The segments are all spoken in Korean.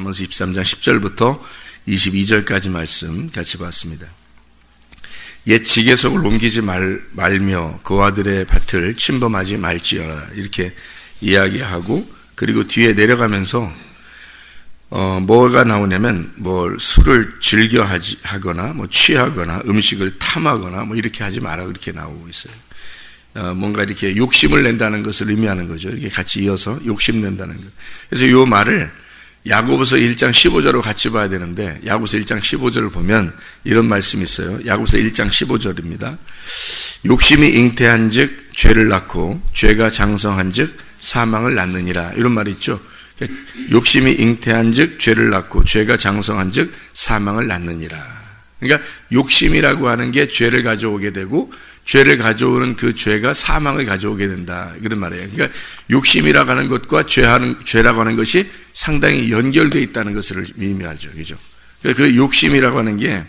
아모스 23장 10절부터 22절까지 말씀 같이 봤습니다. 옛 지계석을 옮기지 말며 그 아들의 밭을 침범하지 말지어라 이렇게 이야기하고, 그리고 뒤에 내려가면서 뭐가 나오냐면 술을 즐겨 하거나 취하거나 음식을 탐하거나 이렇게 하지 마라 이렇게 나오고 있어요. 뭔가 이렇게 욕심을 낸다는 것을 의미하는 거죠. 이렇게 같이 이어서 욕심 낸다는 것. 그래서 이 말을 야고보서 1장 15절로 같이 봐야 되는데, 야고보서 1장 15절을 보면 이런 말씀이 있어요. 야고보서 1장 15절입니다. 욕심이 잉태한 즉 죄를 낳고 죄가 장성한 즉 사망을 낳느니라, 이런 말이 있죠. 욕심이 잉태한 즉 죄를 낳고 죄가 장성한 즉 사망을 낳느니라. 그러니까 욕심이라고 하는 게 죄를 가져오게 되고, 죄를 가져오는 그 죄가 사망을 가져오게 된다, 그런 말이에요. 그러니까 욕심이라고 하는 것과 죄라고 하는 것이 상당히 연결되어 있다는 것을 의미하죠. 그죠? 그 욕심이라고 하는 게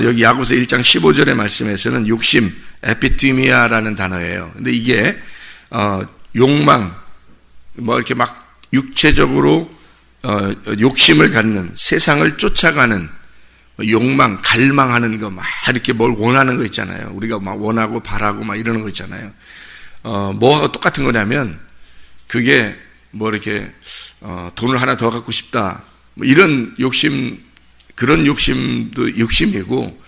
여기 야고보서 1장 15절의 말씀에서는 욕심, 에피티미아라는 단어예요. 근데 이게 욕망, 이렇게 막 육체적으로 욕심을 갖는, 세상을 쫓아가는 욕망, 갈망하는 거, 막 이렇게 뭘 원하는 거 있잖아요. 우리가 막 원하고 바라고 막 이러는 거 있잖아요. 뭐하고 똑같은 거냐면, 그게 이렇게 돈을 하나 더 갖고 싶다, 이런 욕심, 그런 욕심도 욕심이고,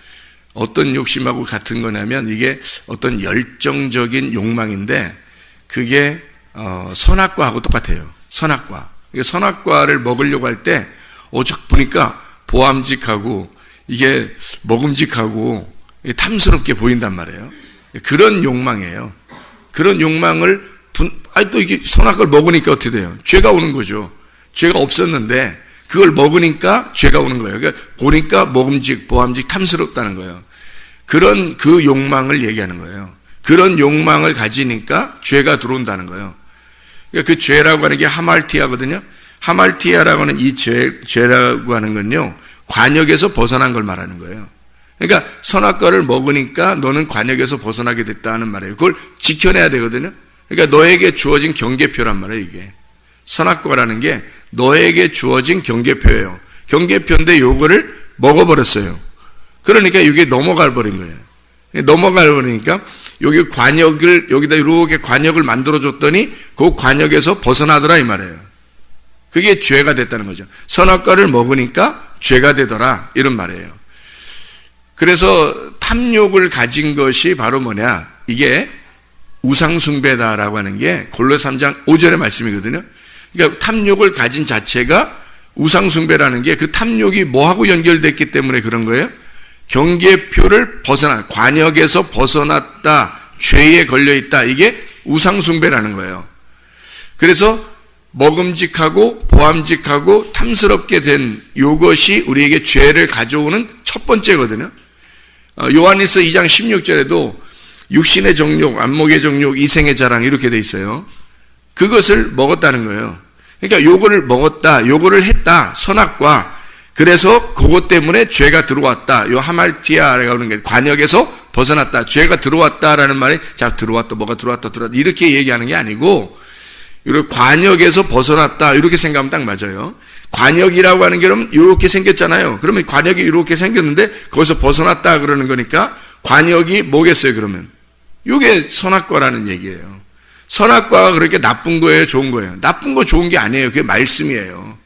어떤 욕심하고 같은 거냐면 이게 어떤 열정적인 욕망인데, 그게 선악과하고 똑같아요. 선악과. 선악과를 먹으려고 할 때 보니까 보암직하고 이게 먹음직하고 탐스럽게 보인단 말이에요. 그런 욕망이에요. 그런 욕망을 또 이게 선악과를 먹으니까 어떻게 돼요? 죄가 오는 거죠. 죄가 없었는데 그걸 먹으니까 죄가 오는 거예요. 그러니까 보니까 먹음직, 보암직, 탐스럽다는 거예요. 그런 그 욕망을 얘기하는 거예요. 그런 욕망을 가지니까 죄가 들어온다는 거예요. 그러니까 그 죄라고 하는 게 하말티아거든요. 하말티아라고 하는 이 죄라고 하는 건요, 관역에서 벗어난 걸 말하는 거예요. 그러니까 선악과를 먹으니까 너는 관역에서 벗어나게 됐다는 말이에요. 그걸 지켜내야 되거든요. 그러니까 너에게 주어진 경계표란 말이에요. 이게 선악과라는 게 너에게 주어진 경계표예요. 경계표인데 요거를 먹어버렸어요. 그러니까 이게 넘어가 버린 거예요. 넘어가 버리니까 여기 관역을, 여기다 이렇게 관역을 만들어줬더니 그 관역에서 벗어나더라 이 말이에요. 그게 죄가 됐다는 거죠. 선악과를 먹으니까 죄가 되더라, 이런 말이에요. 그래서 탐욕을 가진 것이 바로 뭐냐, 이게 우상숭배다라고 하는 게 골로새 3장 5절의 말씀이거든요. 그러니까 탐욕을 가진 자체가 우상숭배라는 게, 그 탐욕이 뭐하고 연결됐기 때문에 그런 거예요? 경계표를 관역에서 벗어났다, 죄에 걸려있다, 이게 우상숭배라는 거예요. 그래서 먹음직하고 보암직하고 탐스럽게 된 이것이 우리에게 죄를 가져오는 첫 번째거든요. 요한일서 2장 16절에도 육신의 정욕, 안목의 정욕, 이생의 자랑 이렇게 돼 있어요. 그것을 먹었다는 거예요. 그러니까 요거를 먹었다, 요거를 했다, 선악과. 그래서 그것 때문에 죄가 들어왔다. 요 하말티아라고 하는 게 관역에서 벗어났다, 죄가 들어왔다라는 말이, 자, 들어왔다, 뭐가 들어왔다 이렇게 얘기하는 게 아니고, 이렇게 관역에서 벗어났다 이렇게 생각하면 딱 맞아요. 관역이라고 하는 게 그럼 이렇게 생겼잖아요. 그러면 관역이 이렇게 생겼는데 거기서 벗어났다 그러는 거니까 관역이 뭐겠어요? 그러면 이게 선악과라는 얘기예요. 선악과가 그렇게 나쁜 거예요, 좋은 거예요? 나쁜 거 좋은 게 아니에요. 그게 말씀이에요.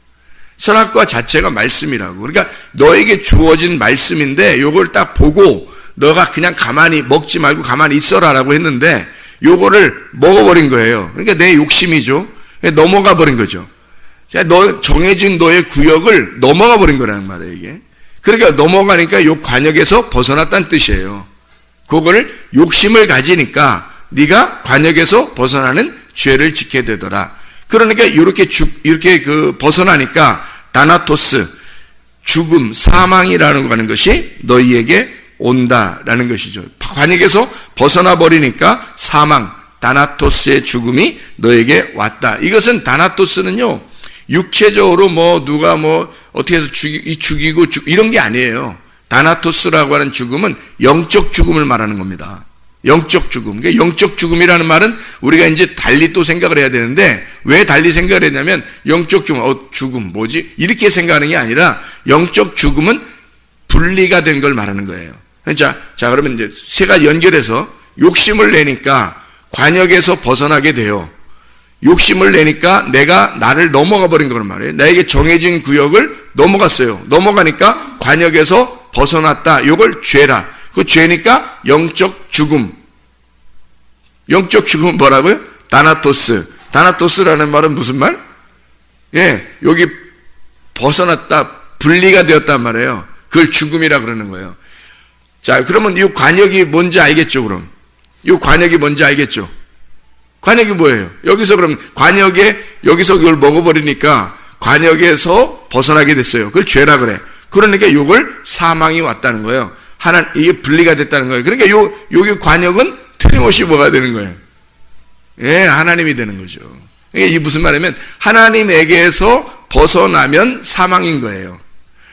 선악과 자체가 말씀이라고. 그러니까 너에게 주어진 말씀인데 이걸 딱 보고 너가 그냥 가만히 먹지 말고 가만히 있어라라고 했는데 요거를 먹어버린 거예요. 그러니까 내 욕심이죠. 넘어가 버린 거죠. 정해진 너의 구역을 넘어가 버린 거라는 말이에요, 이게. 그러니까 넘어가니까 요 관역에서 벗어났다는 뜻이에요. 그거를 욕심을 가지니까 네가 관역에서 벗어나는 죄를 짓게 되더라. 그러니까 이렇게 벗어나니까 다나토스, 죽음, 사망이라는 거 하는 것이 너희에게 온다라는 것이죠. 관역에서 벗어나 버리니까 사망, 다나토스의 죽음이 너에게 왔다. 이것은 다나토스는요, 육체적으로 누가 어떻게 해서 죽이고 이런 게 아니에요. 다나토스라고 하는 죽음은 영적 죽음을 말하는 겁니다. 영적 죽음. 그러니까 영적 죽음이라는 말은 우리가 이제 달리 또 생각을 해야 되는데, 왜 달리 생각을 했냐면 영적 죽음, 죽음 뭐지? 이렇게 생각하는 게 아니라 영적 죽음은 분리가 된 걸 말하는 거예요. 자, 그러면 이제 세 가지 연결해서 욕심을 내니까 관역에서 벗어나게 돼요. 욕심을 내니까 내가 나를 넘어가 버린 거란 말이에요. 나에게 정해진 구역을 넘어갔어요. 넘어가니까 관역에서 벗어났다. 이걸 죄라. 그 죄니까 영적 죽음. 영적 죽음은 뭐라고요? 다나토스. 다나토스라는 말은 무슨 말? 예, 여기 벗어났다, 분리가 되었단 말이에요. 그걸 죽음이라 그러는 거예요. 자, 그러면 이 관역이 뭔지 알겠죠, 그럼? 이 관역이 뭔지 알겠죠? 관역이 뭐예요? 여기서 그럼 관역에, 여기서 이걸 먹어버리니까 관역에서 벗어나게 됐어요. 그걸 죄라 그래. 그러니까 이걸 사망이 왔다는 거예요. 이게 분리가 됐다는 거예요. 그러니까 여기 관역은 틀림없이 뭐가 되는 거예요? 예, 하나님이 되는 거죠. 이게 무슨 말이냐면, 하나님에게서 벗어나면 사망인 거예요.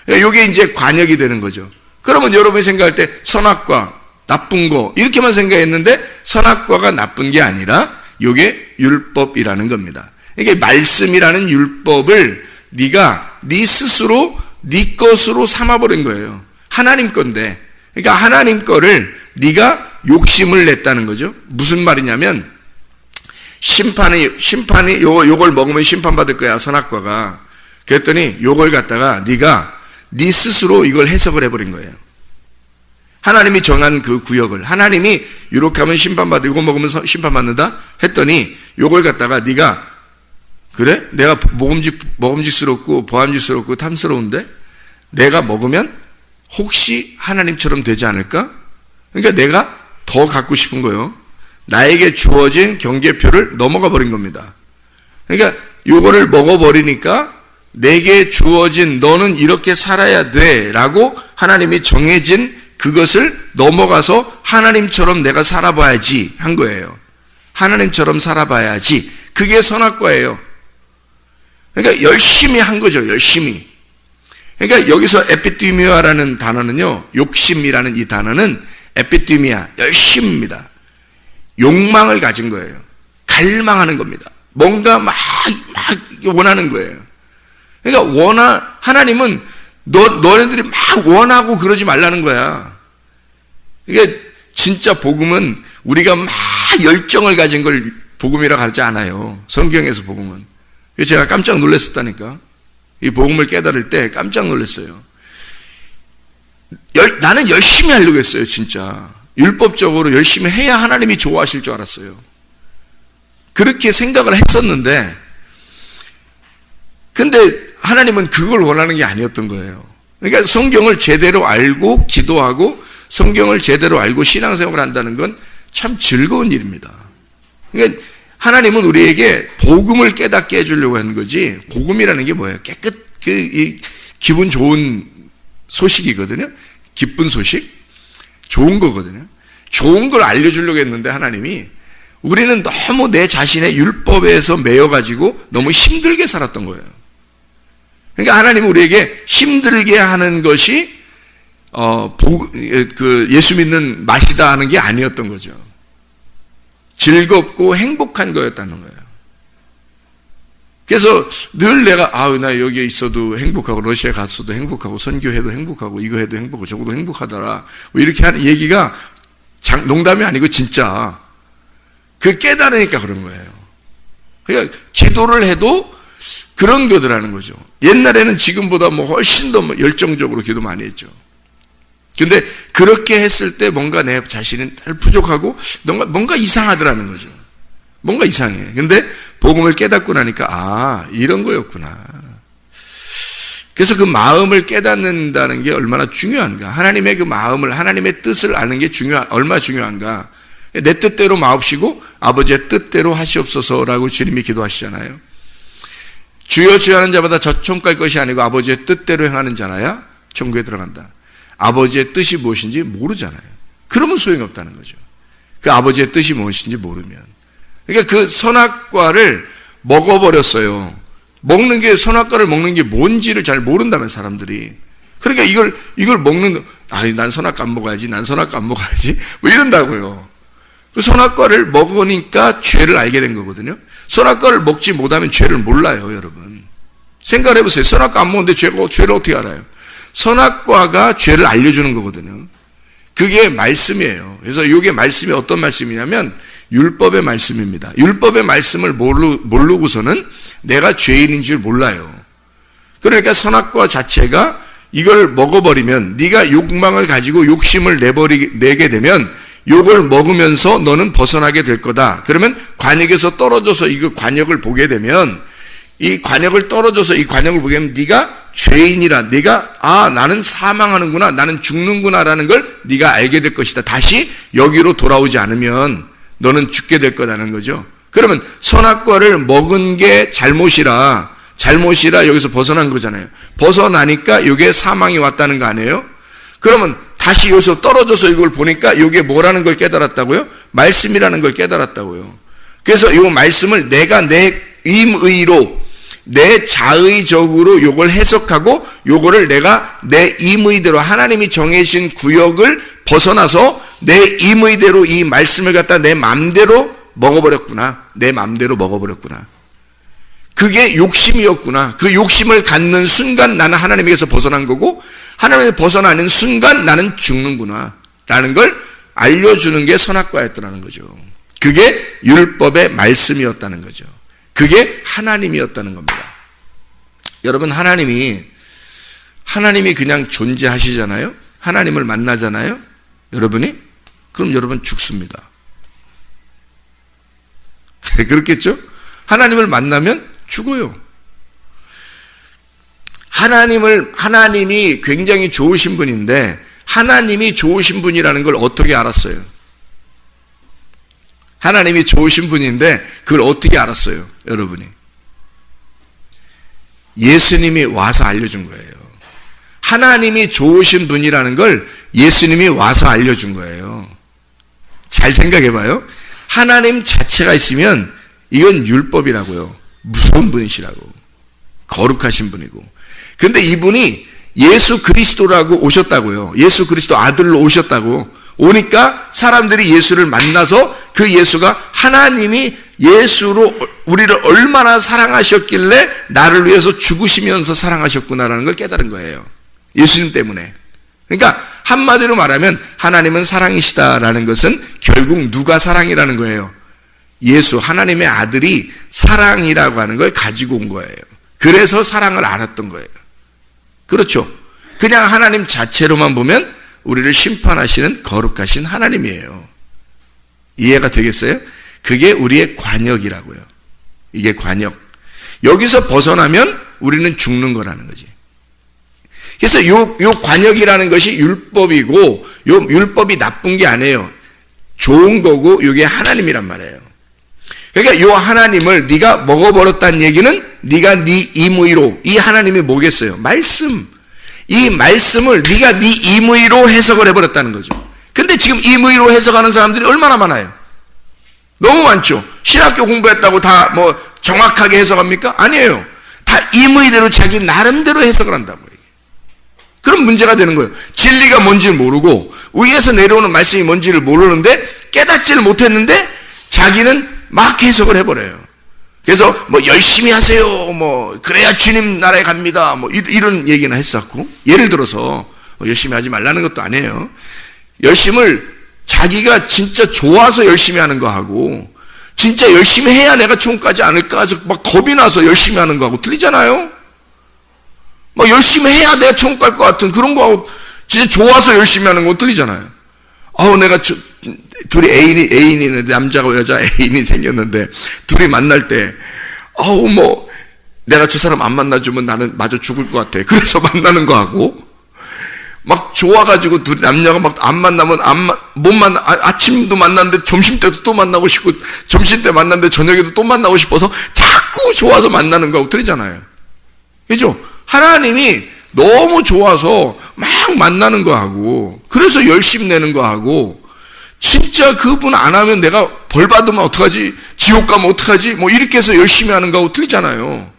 그러니까 이게 이제 관역이 되는 거죠. 그러면 여러분이 생각할 때 선악과, 나쁜 거, 이렇게만 생각했는데, 선악과가 나쁜 게 아니라, 이게 율법이라는 겁니다. 이게 말씀이라는 율법을 네가 네 스스로 네 것으로 삼아버린 거예요. 하나님 건데. 그러니까 하나님 거를 네가 욕심을 냈다는 거죠. 무슨 말이냐면 심판이 요걸 먹으면 심판받을 거야, 선악과가. 그랬더니 요걸 갖다가 네가 네 스스로 이걸 해석을 해버린 거예요. 하나님이 정한 그 구역을, 하나님이 이렇게 하면 심판받아, 이거 먹으면 심판받는다 했더니 요걸 갖다가 네가, 그래? 내가 먹음직스럽고 보암직스럽고 탐스러운데 내가 먹으면 혹시 하나님처럼 되지 않을까? 그러니까 내가 더 갖고 싶은 거예요. 나에게 주어진 경계표를 넘어가 버린 겁니다. 그러니까 요거를 먹어버리니까 내게 주어진 너는 이렇게 살아야 돼 라고 하나님이 정해진 그것을 넘어가서 하나님처럼 내가 살아봐야지 한 거예요. 하나님처럼 살아봐야지. 그게 선악과예요. 그러니까 열심히 한 거죠. 열심히. 그러니까 여기서 에피티미아라는 단어는요, 욕심이라는 이 단어는 에피티미아, 열심입니다. 욕망을 가진 거예요. 갈망하는 겁니다. 뭔가 막 원하는 거예요. 그러니까 하나님은 너네들이 막 원하고 그러지 말라는 거야. 이게 진짜 복음은 우리가 막 열정을 가진 걸 복음이라고 하지 않아요. 성경에서 복음은. 그래서 제가 깜짝 놀랐었다니까. 이 복음을 깨달을 때 깜짝 놀랐어요. 나는 열심히 하려고 했어요, 진짜. 율법적으로 열심히 해야 하나님이 좋아하실 줄 알았어요. 그렇게 생각을 했었는데, 근데 하나님은 그걸 원하는 게 아니었던 거예요. 그러니까 성경을 제대로 알고 기도하고 성경을 제대로 알고 신앙생활을 한다는 건 참 즐거운 일입니다. 그러니까 하나님은 우리에게 복음을 깨닫게 해주려고 하는 거지, 복음이라는 게 뭐예요? 기분 좋은 소식이거든요. 기쁜 소식? 좋은 거거든요. 좋은 걸 알려주려고 했는데 하나님이, 우리는 너무 내 자신의 율법에서 매여가지고 너무 힘들게 살았던 거예요. 그러니까 하나님은 우리에게 힘들게 하는 것이 예수 믿는 맛이다 하는 게 아니었던 거죠. 즐겁고 행복한 거였다는 거예요. 그래서 늘 내가 나 여기에 있어도 행복하고 러시아에 갔어도 행복하고 선교해도 행복하고 이거 해도 행복하고 저거도 행복하더라, 뭐 이렇게 하는 얘기가 농담이 아니고 진짜 그 깨달으니까 그런 거예요. 그러니까 기도를 해도 그런 거더라는 거죠. 옛날에는 지금보다 뭐 훨씬 더 열정적으로 기도 많이 했죠. 근데 그렇게 했을 때 뭔가 내 자신은 부족하고 뭔가 이상하더라는 거죠. 뭔가 이상해. 근데 복음을 깨닫고 나니까 이런 거였구나. 그래서 그 마음을 깨닫는다는 게 얼마나 중요한가. 하나님의 그 마음을, 하나님의 뜻을 아는 게 얼마나 중요한가. 내 뜻대로 마옵시고 아버지의 뜻대로 하시옵소서라고 주님이 기도하시잖아요. 주여 주여 하는 자마다 저 총 갈 것이 아니고 아버지의 뜻대로 행하는 자라야 천국에 들어간다. 아버지의 뜻이 무엇인지 모르잖아요. 그러면 소용이 없다는 거죠. 그 아버지의 뜻이 무엇인지 모르면. 그러니까 그 선악과를 먹어버렸어요. 선악과를 먹는 게 뭔지를 잘 모른다면 사람들이. 그러니까 이걸 먹는, 난 선악과 안 먹어야지, 난 선악과 안 먹어야지, 뭐 이런다고요. 그 선악과를 먹으니까 죄를 알게 된 거거든요. 선악과를 먹지 못하면 죄를 몰라요, 여러분. 생각해 보세요. 선악과 안 먹는데 죄를 어떻게 알아요? 선악과가 죄를 알려주는 거거든요. 그게 말씀이에요. 그래서 이게 말씀이 어떤 말씀이냐면 율법의 말씀입니다. 율법의 말씀을 모르고서는 내가 죄인인 줄 몰라요. 그러니까 선악과 자체가 이걸 먹어버리면 네가 욕망을 가지고 욕심을 내게 되면 욕을 먹으면서 너는 벗어나게 될 거다. 그러면 관역에서 떨어져서 이거 관역을 보게 되면 이 관역을 떨어져서 이 관역을 보게 되면 네가 죄인이라, 네가 나는 사망하는구나, 나는 죽는구나라는 걸 네가 알게 될 것이다. 다시 여기로 돌아오지 않으면 너는 죽게 될 거라는 거죠. 그러면 선악과를 먹은 게 잘못이라 여기서 벗어난 거잖아요. 벗어나니까 이게 사망이 왔다는 거 아니에요? 그러면 다시 여기서 떨어져서 이걸 보니까 이게 뭐라는 걸 깨달았다고요? 말씀이라는 걸 깨달았다고요. 그래서 이 말씀을 내가 내 임의로, 내 자의적으로 요걸 해석하고 요거를 내가 내 임의대로 하나님이 정해진 구역을 벗어나서 내 임의대로 이 말씀을 갖다 내 맘대로 먹어버렸구나. 내 맘대로 먹어버렸구나. 그게 욕심이었구나. 그 욕심을 갖는 순간 나는 하나님에게서 벗어난 거고 하나님에서 벗어나는 순간 나는 죽는구나 라는 걸 알려주는 게 선악과였다는 거죠. 그게 율법의 말씀이었다는 거죠. 그게 하나님이었다는 겁니다. 여러분, 하나님이 그냥 존재하시잖아요. 하나님을 만나잖아요. 여러분이? 그럼 여러분 죽습니다. 그렇겠죠? 하나님을 만나면 죽어요. 하나님이 굉장히 좋으신 분인데 하나님이 좋으신 분이라는 걸 어떻게 알았어요? 하나님이 좋으신 분인데 그걸 어떻게 알았어요? 여러분이. 예수님이 와서 알려준 거예요. 하나님이 좋으신 분이라는 걸 예수님이 와서 알려준 거예요. 잘 생각해 봐요. 하나님 자체가 있으면 이건 율법이라고요. 무서운 분이시라고. 거룩하신 분이고. 근데 이분이 예수 그리스도라고 오셨다고요. 예수 그리스도 아들로 오셨다고. 오니까 사람들이 예수를 만나서 그 예수가 하나님이 예수로 우리를 얼마나 사랑하셨길래 나를 위해서 죽으시면서 사랑하셨구나라는 걸 깨달은 거예요. 예수님 때문에. 그러니까 한마디로 말하면 하나님은 사랑이시다라는 것은 결국 누가 사랑이라는 거예요? 예수, 하나님의 아들이 사랑이라고 하는 걸 가지고 온 거예요. 그래서 사랑을 알았던 거예요. 그렇죠? 그냥 하나님 자체로만 보면 우리를 심판하시는 거룩하신 하나님이에요. 이해가 되겠어요? 그게 우리의 관역이라고요. 이게 관역. 여기서 벗어나면 우리는 죽는 거라는 거지. 그래서 요 관역이라는 것이 율법이고, 요 율법이 나쁜 게 아니에요. 좋은 거고, 이게 하나님이란 말이에요. 그러니까 요 하나님을 네가 먹어버렸다는 얘기는 네가 네 임의로, 이 하나님이 뭐겠어요? 말씀. 이 말씀을 네가 네 임의로 해석을 해버렸다는 거죠. 근데 지금 임의로 해석하는 사람들이 얼마나 많아요? 너무 많죠. 신학교 공부했다고 다 뭐 정확하게 해석합니까? 아니에요. 다 임의대로 자기 나름대로 해석을 한다고. 그럼 문제가 되는 거예요. 진리가 뭔지를 모르고 위에서 내려오는 말씀이 뭔지를 모르는데 깨닫지를 못했는데 자기는 막 해석을 해버려요. 그래서 뭐 열심히 하세요. 뭐 그래야 주님 나라에 갑니다. 뭐 이런 얘기나 했었고, 예를 들어서 열심히 하지 말라는 것도 아니에요. 열심을 자기가 진짜 좋아서 열심히 하는 거 하고 진짜 열심히 해야 내가 천국 가지 않을까 해서 막 겁이 나서 열심히 하는 거하고 틀리잖아요. 막 열심히 해야 내가 천국 갈 것 같은 그런 거하고 진짜 좋아서 열심히 하는 거 틀리잖아요. 내가 둘이 애인이 남자고 여자 애인이 생겼는데 둘이 만날 때 뭐 내가 저 사람 안 만나주면 나는 마저 죽을 것 같아. 그래서 만나는 거하고 막 좋아가지고 둘이 남녀가 막 안 만나면 못 만나. 아침도 만났는데 점심 때도 또 만나고 싶고 점심 때 만났는데 저녁에도 또 만나고 싶어서 자꾸 좋아서 만나는 거하고 틀리잖아요. 그죠? 하나님이 너무 좋아서 막 만나는 거하고 그래서 열심히 내는 거하고 진짜 그분 안 하면 내가 벌 받으면 어떡하지? 지옥 가면 어떡하지? 뭐 이렇게 해서 열심히 하는 거하고 틀리잖아요.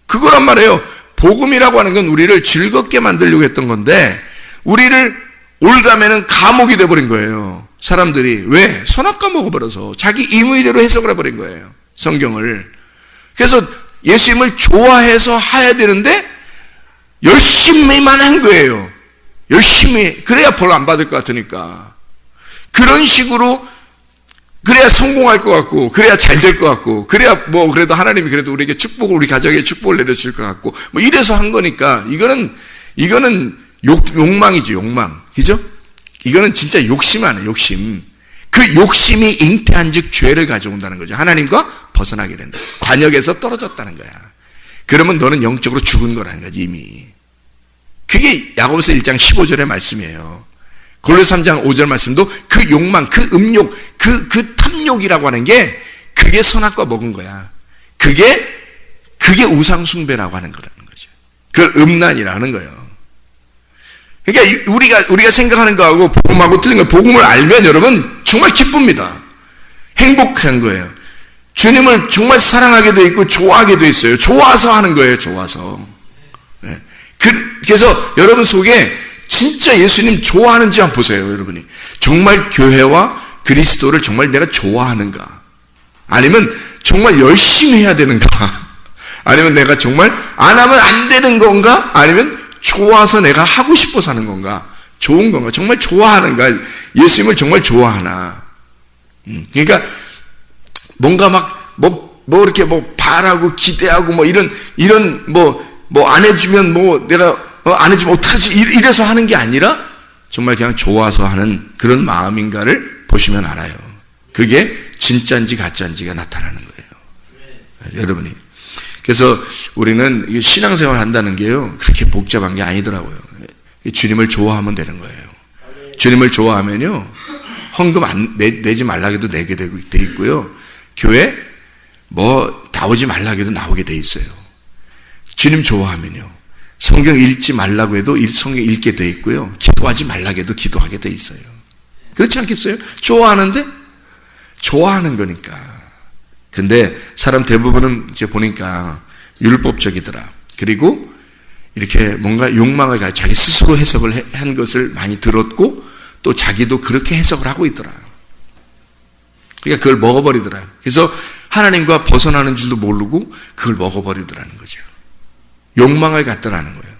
그거란 말이에요. 복음이라고 하는 건 우리를 즐겁게 만들려고 했던 건데 우리를 올가매는 감옥이 돼버린 거예요. 사람들이. 왜? 선악과 먹어버려서 자기 임의대로 해석을 해버린 거예요, 성경을. 그래서 예수님을 좋아해서 해야 되는데 열심히만 한 거예요. 열심히. 그래야 벌 안 받을 것 같으니까. 그런 식으로 그래야 성공할 것 같고, 그래야 잘 될 것 같고, 그래야 뭐 그래도 하나님이 그래도 우리에게 축복을, 우리 가정에 축복을 내려줄 것 같고, 뭐 이래서 한 거니까 이거는 욕망이죠, 욕망. 그죠? 이거는 진짜 욕심 아니에요, 욕심. 그 욕심이 잉태한 즉 죄를 가져온다는 거죠. 하나님과 벗어나게 된다. 관역에서 떨어졌다는 거야. 그러면 너는 영적으로 죽은 거라는 거지, 이미. 그게 야고보서 1장 15절의 말씀이에요. 골로새 3장 5절 말씀도 그 욕망, 그 음욕, 그 탐욕이라고 하는 게 그게 선악과 먹은 거야. 그게 우상숭배라고 하는 거라는 거죠. 그걸 음란이라는 거예요. 그러니까 우리가 생각하는 거하고 복음하고 틀린 거, 복음을 알면 여러분 정말 기쁩니다. 행복한 거예요. 주님을 정말 사랑하게 돼 있고 좋아하게 돼 있어요. 좋아서 하는 거예요, 좋아서. 네. 그래서 여러분 속에 진짜 예수님 좋아하는지 한번 보세요, 여러분이. 정말 교회와 그리스도를 정말 내가 좋아하는가? 아니면 정말 열심히 해야 되는가? 아니면 내가 정말 안 하면 안 되는 건가? 아니면 좋아서 내가 하고 싶어서 하는 건가? 좋은 건가? 정말 좋아하는가? 예수님을 정말 좋아하나? 그러니까 뭔가 막 뭐 이렇게 뭐 바라고 기대하고 뭐 이런 뭐 안 해주면 뭐 내가 안 해주면 어떡하지? 이래서 하는 게 아니라 정말 그냥 좋아서 하는 그런 마음인가를 보시면 알아요. 그게 진짜인지 가짜인지가 나타나는 거예요. 여러분이. 그래서 우리는 신앙생활 한다는 게요, 그렇게 복잡한 게 아니더라고요. 주님을 좋아하면 되는 거예요. 주님을 좋아하면요, 헌금 내지 말라고 해도 내게 돼 있고요, 교회 뭐 나오지 말라고 해도 나오게 돼 있어요. 주님 좋아하면요, 성경 읽지 말라고 해도 성경 읽게 돼 있고요, 기도하지 말라고 해도 기도하게 돼 있어요. 그렇지 않겠어요? 좋아하는데? 좋아하는 거니까. 근데 사람 대부분은 이제 보니까 율법적이더라. 그리고 이렇게 뭔가 욕망을 가지고 자기 스스로 해석을 한 것을 많이 들었고, 또 자기도 그렇게 해석을 하고 있더라. 그러니까 그걸 먹어버리더라. 그래서 하나님과 벗어나는 줄도 모르고 그걸 먹어버리더라는 거죠. 욕망을 갖더라는 거예요.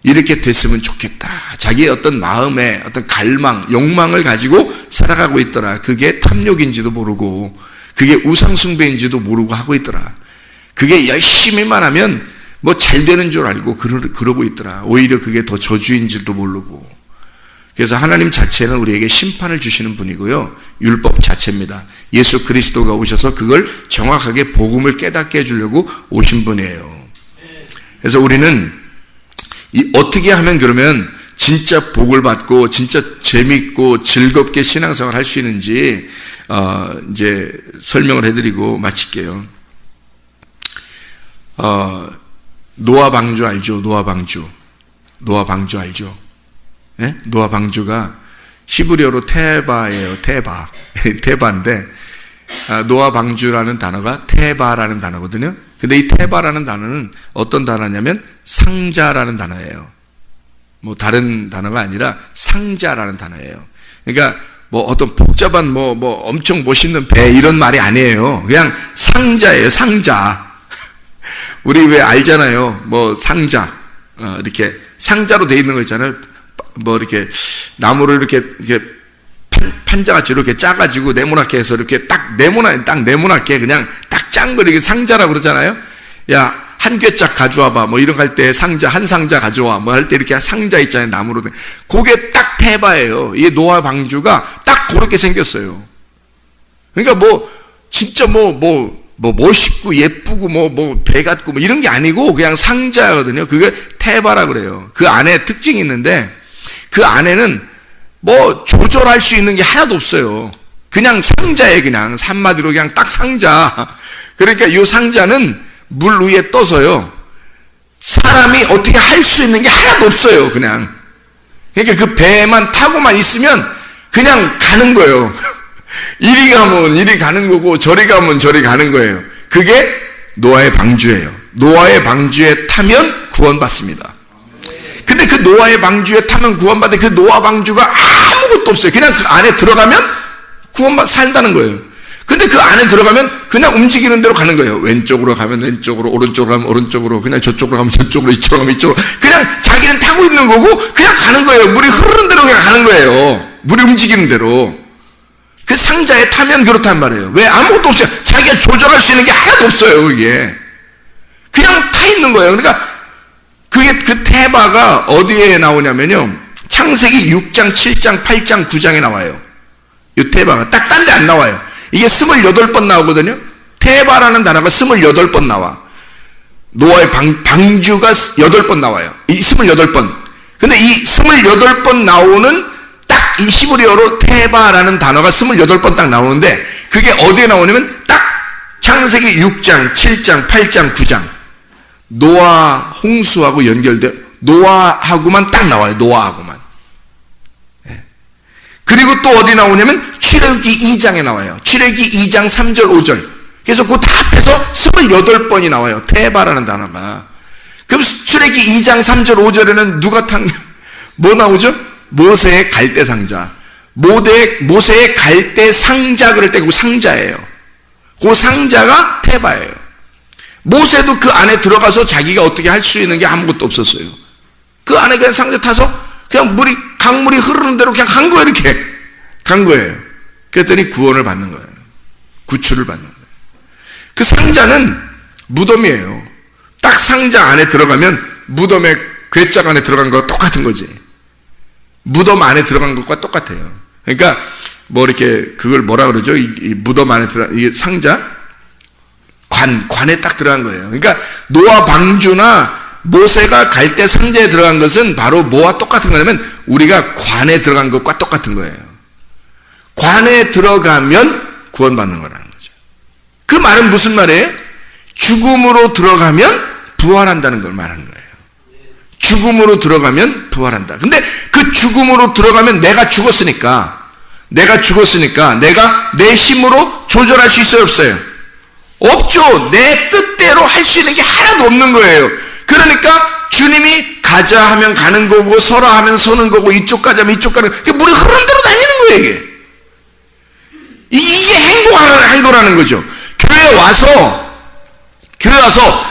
이렇게 됐으면 좋겠다. 자기의 어떤 마음의 어떤 갈망, 욕망을 가지고 살아가고 있더라. 그게 탐욕인지도 모르고, 그게 우상숭배인지도 모르고 하고 있더라. 그게 열심히만 하면 뭐 잘 되는 줄 알고 그러고 있더라. 오히려 그게 더 저주인지도 모르고. 그래서 하나님 자체는 우리에게 심판을 주시는 분이고요, 율법 자체입니다. 예수 그리스도가 오셔서 그걸 정확하게 복음을 깨닫게 해주려고 오신 분이에요. 그래서 우리는 어떻게 하면 그러면 진짜 복을 받고 진짜 재밌고 즐겁게 신앙생활 할 수 있는지 이제 설명을 해드리고 마칠게요. 노아 방주 알죠? 노아 방주 알죠? 네? 노아 방주가 히브리어로 테바예요. 테바인데 노아 방주라는 단어가 테바라는 단어거든요. 근데 이 테바라는 단어는 어떤 단어냐면 상자라는 단어예요. 뭐 다른 단어가 아니라 상자라는 단어예요. 그러니까 뭐 어떤 복잡한 뭐 엄청 멋있는 배 이런 말이 아니에요. 그냥 상자예요, 상자. 우리 왜 알잖아요. 뭐 상자, 이렇게 상자로 돼 있는 거 있잖아요. 뭐 이렇게 나무를 이렇게 판자같이 이렇게 짜가지고 네모나게 해서 이렇게 딱 네모나게 그냥 딱 짠 거 이렇게 상자라고 그러잖아요. 야, 한 꿰짝 가져와봐. 뭐 이런 거 할 때 상자, 한 상자 가져와. 뭐 할 때 이렇게 상자 있잖아요. 나무로 된. 그게 딱 테바예요. 이 노아 방주가 딱 그렇게 생겼어요. 그러니까 뭐, 진짜 뭐 멋있고 예쁘고 뭐 배 같고 뭐 이런 게 아니고 그냥 상자거든요. 그게 테바라 그래요. 그 안에 특징이 있는데 그 안에는 뭐 조절할 수 있는 게 하나도 없어요. 그냥 상자에 그냥 한마디로 그냥 딱 상자. 그러니까 이 상자는 물 위에 떠서요, 사람이 어떻게 할 수 있는 게 하나도 없어요. 그냥. 그러니까 그 배만 타고만 있으면 그냥 가는 거예요. 이리 가면 이리 가는 거고 저리 가면 저리 가는 거예요. 그게 노아의 방주예요. 노아의 방주에 타면 구원받습니다. 근데 그 노아의 방주에 타면 구원받은 그 노아 방주가 아무것도 없어요. 그냥 그 안에 들어가면 산다는 거예요. 근데 그 안에 들어가면 그냥 움직이는 대로 가는 거예요. 왼쪽으로 가면 왼쪽으로, 오른쪽으로 가면 오른쪽으로, 그냥 저쪽으로 가면 저쪽으로, 이쪽으로 가면 이쪽으로. 그냥 자기는 타고 있는 거고 그냥 가는 거예요. 물이 흐르는 대로 그냥 가는 거예요. 물이 움직이는 대로. 그 상자에 타면 그렇단 말이에요. 왜? 아무것도 없어요. 자기가 조절할 수 있는 게 하나도 없어요. 그게 그냥 타 있는 거예요. 그러니까 그게 그 테바가 어디에 나오냐면요, 창세기 6장, 7장, 8장, 9장에 나와요. 이 테바가 딱 딴 데 안 나와요. 이게 28번 나오거든요. 테바라는 단어가 28번 나와. 노아의 방주가 8번 나와요. 이 28번. 근데 이 28번 나오는 딱 이 히브리어로 테바라는 단어가 28번 딱 나오는데, 그게 어디에 나오냐면 딱 창세기 6장, 7장, 8장, 9장. 노아 홍수하고 연결돼, 노아하고만 딱 나와요. 노아하고만. 그리고 또 어디 나오냐면 출애굽기 2장에 나와요. 출애굽기 2장 3절 5절. 그래서 그 다 합해서 28번이 나와요. 테바라는 단어가. 그럼 출애굽기 2장 3절 5절에는 누가 뭐 나오죠? 모세의 갈대 상자. 모세의 갈대 상자 그럴 때 그 상자예요. 그 상자가 테바예요. 모세도 그 안에 들어가서 자기가 어떻게 할 수 있는 게 아무것도 없었어요. 그 안에 그냥 상자 타서 그냥 강물이 흐르는 대로 그냥 간 거예요. 이렇게 간 거예요. 그랬더니 구원을 받는 거예요. 구출을 받는 거예요. 그 상자는 무덤이에요. 딱 상자 안에 들어가면 무덤의 괴짝 안에 들어간 거와 똑같은 거지. 무덤 안에 들어간 것과 똑같아요. 그러니까 뭐 이렇게 그걸 뭐라 그러죠? 이 무덤 안에 들어간 이 상자 관에 딱 들어간 거예요. 그러니까 노아 방주나 모세가 갈대 상자에 들어간 것은 바로 뭐와 똑같은 거냐면 우리가 관에 들어간 것과 똑같은 거예요. 관에 들어가면 구원받는 거라는 거죠. 그 말은 무슨 말이에요? 죽음으로 들어가면 부활한다는 걸 말하는 거예요. 죽음으로 들어가면 부활한다. 근데 그 죽음으로 들어가면 내가 죽었으니까 내가 내 힘으로 조절할 수 있어요, 없어요? 없죠. 내 뜻대로 할 수 있는 게 하나도 없는 거예요. 그러니까 주님이 가자 하면 가는 거고, 서라 하면 서는 거고, 이쪽 가자 하면 이쪽 가는 거고, 물이 흐르는 대로 다니는 거예요. 이게 행동하는 거라는 거죠. 교회에 와서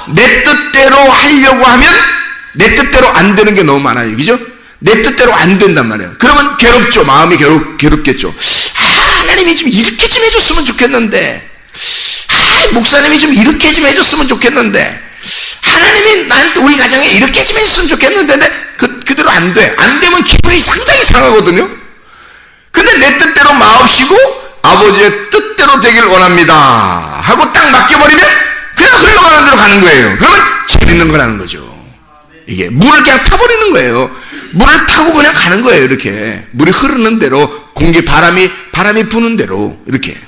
내 뜻대로 하려고 하면 내 뜻대로 안 되는 게 너무 많아요. 그죠? 내 뜻대로 안 된단 말이에요. 그러면 괴롭죠. 마음이 괴롭겠죠. 하나님이 좀 이렇게 좀 해줬으면 좋겠는데, 목사님이 좀 이렇게 좀 해줬으면 좋겠는데, 하나님이 나한테 우리 가정에 이렇게 좀 해줬으면 좋겠는데, 근데 그대로 안 돼. 안 되면 기분이 상당히 상하거든요. 근데 내 뜻대로 마옵시고 아버지의 뜻대로 되길 원합니다 하고 딱 맡겨버리면 그냥 흘러가는 대로 가는 거예요. 그러면 재밌는 거라는 거죠. 이게 물을 그냥 타버리는 거예요. 물을 타고 그냥 가는 거예요. 이렇게 물이 흐르는 대로, 바람이 부는 대로 이렇게.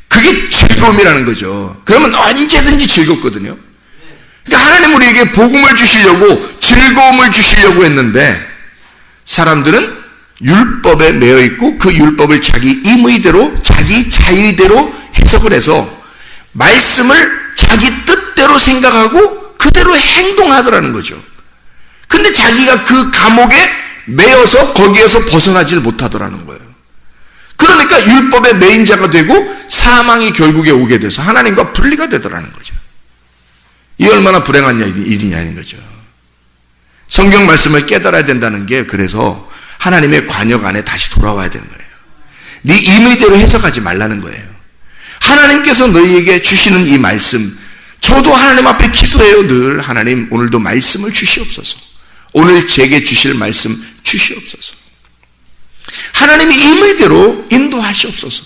그게 즐거움이라는 거죠. 그러면 언제든지 즐겁거든요. 그러니까 하나님 우리에게 복음을 주시려고, 즐거움을 주시려고 했는데, 사람들은 율법에 매여 있고 그 율법을 자기 임의대로, 자기 자의대로 해석을 해서 말씀을 자기 뜻대로 생각하고 그대로 행동하더라는 거죠. 근데 자기가 그 감옥에 매여서 거기에서 벗어나질 못하더라는 거예요. 그러니까 율법의 매인 자가 되고 사망이 결국에 오게 돼서 하나님과 분리가 되더라는 거죠. 이 얼마나 불행한 일이냐는 거죠. 성경 말씀을 깨달아야 된다는 게, 그래서 하나님의 관역 안에 다시 돌아와야 되는 거예요. 네 임의대로 해석하지 말라는 거예요. 하나님께서 너희에게 주시는 이 말씀, 저도 하나님 앞에 기도해요. 늘 하나님 오늘도 말씀을 주시옵소서. 오늘 제게 주실 말씀 주시옵소서. 하나님이 임의대로 인도하시옵소서.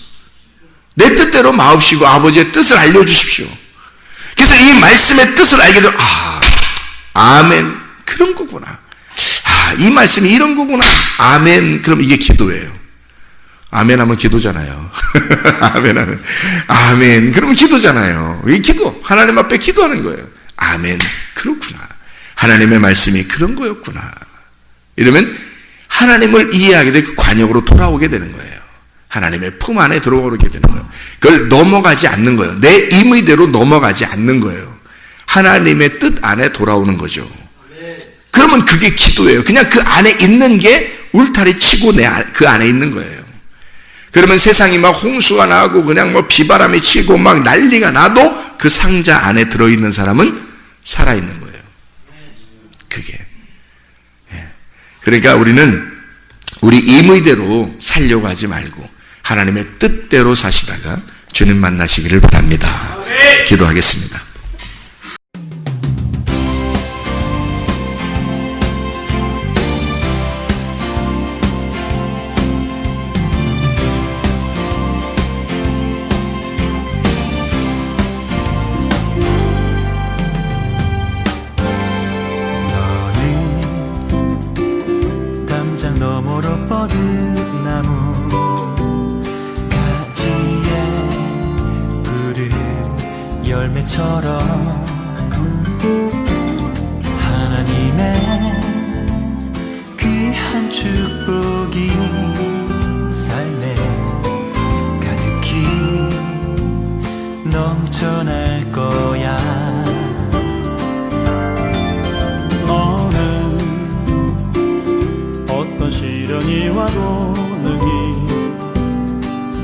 내 뜻대로 마옵시고 아버지의 뜻을 알려주십시오. 그래서 이 말씀의 뜻을 알게 되면, 아멘, 그런 거구나. 이 말씀이 이런 거구나. 아멘. 그럼 이게 기도예요. 아멘 하면 기도잖아요. 아멘 하면, 아멘. 그러면 기도잖아요. 이게 기도. 하나님 앞에 기도하는 거예요. 아멘. 그렇구나. 하나님의 말씀이 그런 거였구나. 이러면 하나님을 이해하게 돼 그 관역으로 돌아오게 되는 거예요. 하나님의 품 안에 들어오게 되는 거예요. 그걸 넘어가지 않는 거예요. 내 임의대로 넘어가지 않는 거예요. 하나님의 뜻 안에 돌아오는 거죠. 그러면 그게 기도예요. 그냥 그 안에 있는 게 울타리 치고 그 안에 있는 거예요. 그러면 세상이 막 홍수가 나고 그냥 뭐 비바람이 치고 막 난리가 나도 그 상자 안에 들어있는 사람은 살아있는 거예요. 그게. 그러니까 우리는 우리 임의대로 살려고 하지 말고 하나님의 뜻대로 사시다가 주님 만나시기를 바랍니다. 기도하겠습니다. 열매처럼 하나님의 귀한 축복이 삶에 가득히 넘쳐날 거야. 너는 어떤 시련이 와도 능히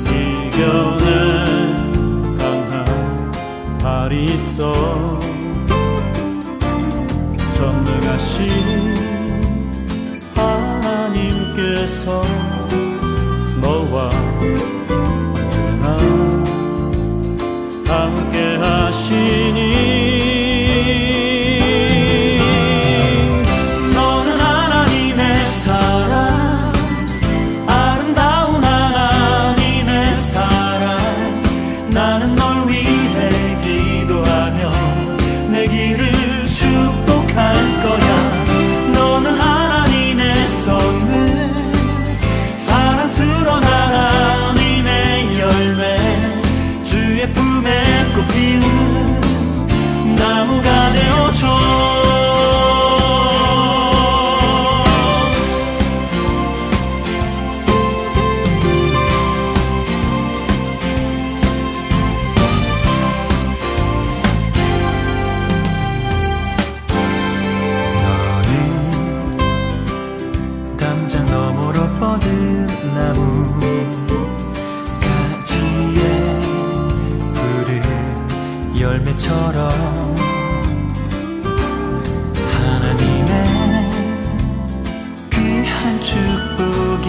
이겨내 발이 있어. 전능하신 하나님께서 너와 언제나 함께 하시니 너는 하나님의 사랑, 아름다운 하나님의 사랑. 나는 널 위해 내 길을 축복할 거야. 너는 하나님의 선물, 사랑스러운 하나님의 열매, 주의 품에 꽃피운 나무가 되어줘. 담장 너머로 뻗은 나무 가지에 푸른 열매처럼 하나님의 귀한 축복이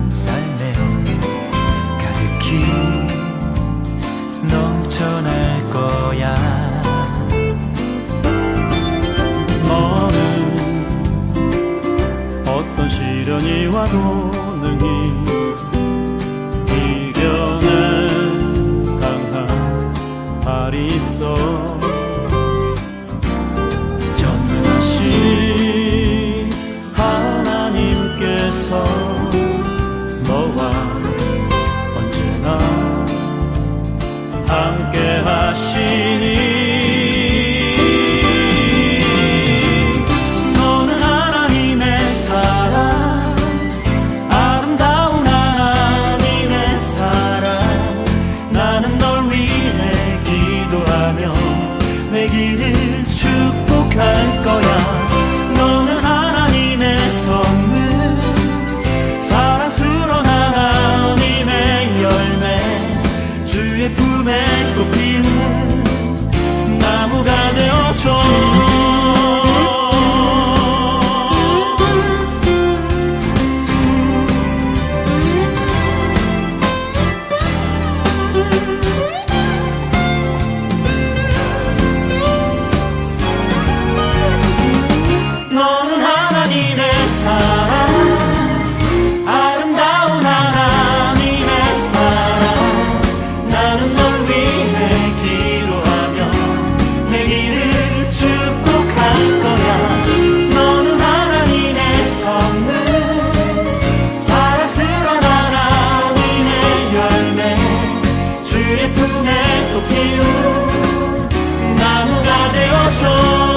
삶에 가득히 넘쳐날 거야. 어떤 시련이 와도 능히 이겨낸 강한 발이 있어. 전능하신 하나님께서 너와 언제나 함께 하시니 내 길을 축복할 거야. 너는 하나님의 선물, 사랑스러운 하나님의 열매, 주의 품에 꽃피는 나무가 되어줘. 주의 품에 꽃 피운 나무가 되어줘.